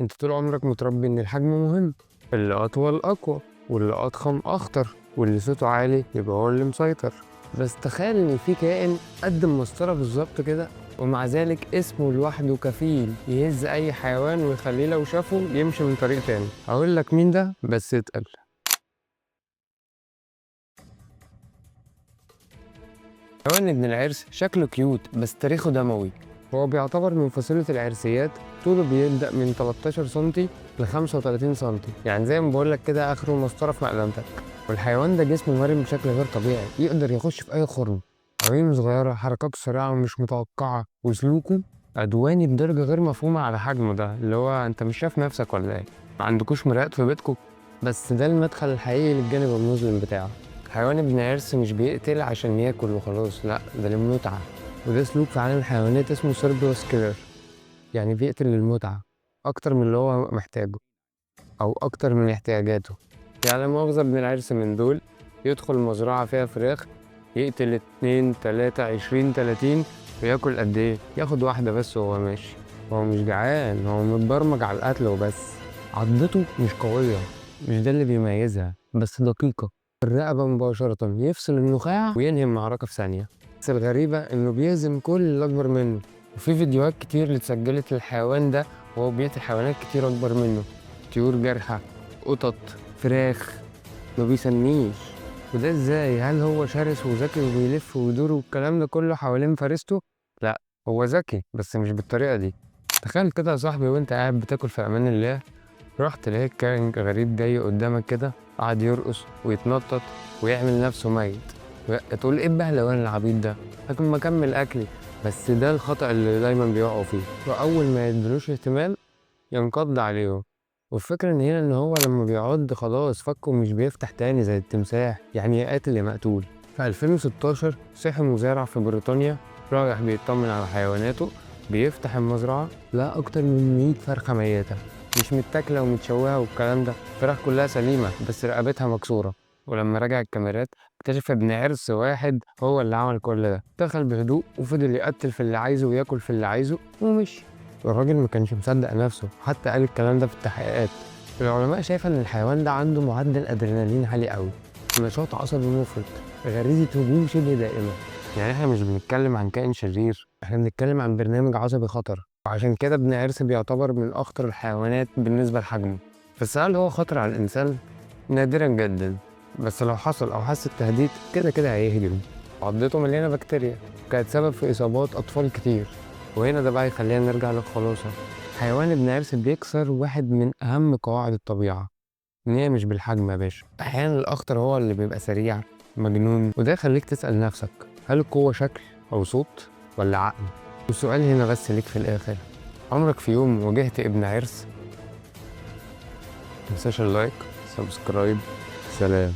انت طول عمرك متربي ان الحجم مهم، اللي اطول اقوى، واللي اضخم اخطر، واللي صوته عالي يبقى هو اللي مسيطر. بس تخيل ان في كائن قد المسطره بالظبط كده، ومع ذلك اسمه لوحده كفيل يهز اي حيوان ويخليه لو شافه يمشي من طريق تاني. هقول لك مين ده، بس اتقل. حيوان ابن العرس شكله كيوت بس تاريخه دموي. هو بيعتبر من فصيلة العرسيات، طوله بيبدأ من 13 سنتي ل 35 سنتي، يعني زي ما بقولك كده آخره مسطرة في مقلمتك. والحيوان ده جسمه مرن بشكل غير طبيعي، يقدر يخش في أي خرم. عيونه صغيرة، حركاته سريعة ومش متوقعة، وسلوكه عدواني بدرجة غير مفهومة على حجمه ده، اللي هو أنت مش شايف نفسك ولا إيه؟ ما عندكوش مرايات في بيتكم؟ بس ده المدخل الحقيقي للجانب المظلم بتاعه. حيوان ابن عرس مش بيقتل عشان ياكل وخلاص، لأ، ده للمتعة. وده سلوك في عالم الحيوانات اسمه سيربيوس كيلر، يعني بيقتل للمتعة أكتر من اللي هو محتاجه، أو أكتر من احتياجاته. يعني لا مؤاخذة ابن العرس من دول يدخل مزرعة فيها فراخ، يقتل 2 3 20 30، وياكل قد إيه؟ ياخد واحدة بس وهو ماشي. هو مش جعان، هو متبرمج على القتل وبس. عضته مش قوية، مش ده اللي بيميزها، بس دقيقة. الرقبة مباشرة، يفصل النخاع وينهي المعركة في ثانية. بس الغريبة إنه بيهزم كل اللي أكبر منه. وفي فيديوهات كتير اللي اتسجلت للحيوان ده وهو بيقتل حيوانات كتير أكبر منه، طيور جارحة، قطط، فراخ، ما بيسميش. وده ازاي؟ هل هو شرس وذكي وبيلف ويدور والكلام ده كله حوالين فريسته؟ لا، هو ذكي بس مش بالطريقة دي. تخيل كده يا صاحبي وانت قاعد بتاكل في امان الله، رحت لقيت كائن غريب جاي قدامك كده، قعد يرقص ويتنطط ويعمل نفسه ميت. تقول ايه البهلوان العبيط ده؟ لكن ما كمل اكلي. بس ده الخطأ اللي دايما بيقعوا فيه، واول ما يدلوش اهتمام ينقض عليهم. والفكرة إن هنا إن هو لما بيعض خلاص فكه مش بيفتح تاني زي التمساح، يعني يا قاتل يا مقتول. في 2016 صحي مزارع في بريطانيا رايح بيطمن على حيواناته، بيفتح المزرعة لقى أكتر من 100 فرخة ميتة، مش متاكلة ومتشوهة والكلام ده، الفراخ كلها سليمة بس رقبتها مكسورة. ولما رجع الكاميرات اكتشف ابن عرس واحد هو اللي عمل كل ده. دخل بهدوء وفضل يقتل في اللي عايزه وياكل في اللي عايزه ومشي. الراجل ما كانش مصدق نفسه، حتى قال الكلام ده في التحقيقات. العلماء شايفة ان الحيوان ده عنده معدل ادرينالين عالي قوي، نشاط عصبي مفرط، غريزة هجوم شبه دائمة. يعني احنا مش بنتكلم عن كائن شرير، احنا بنتكلم عن برنامج عصبي خطر. وعشان كده ابن عرس بيعتبر من اخطر الحيوانات بالنسبة لحجمه. بس هل هو خطر على الانسان؟ نادرا جدا. بس لو حصل او حس بتهديد كده كده هيهجم. عضته مليانة بكتيريا، كانت سبب في اصابات اطفال كتير. وهنا ده بقى يخلينا نرجع للخلاصة. حيوان ابن عرس بيكسر واحد من أهم قواعد الطبيعة، إن هي مش بالحجم يا باشا. أحيانا الأخطر هو اللي بيبقى سريع، مجنون، وده يخليك تسأل نفسك، هل القوة شكل أو صوت ولا عقل؟ والسؤال هنا بس ليك في الآخر، عمرك في يوم واجهت ابن عرس؟ متنساش اللايك، سبسكرايب، سلام.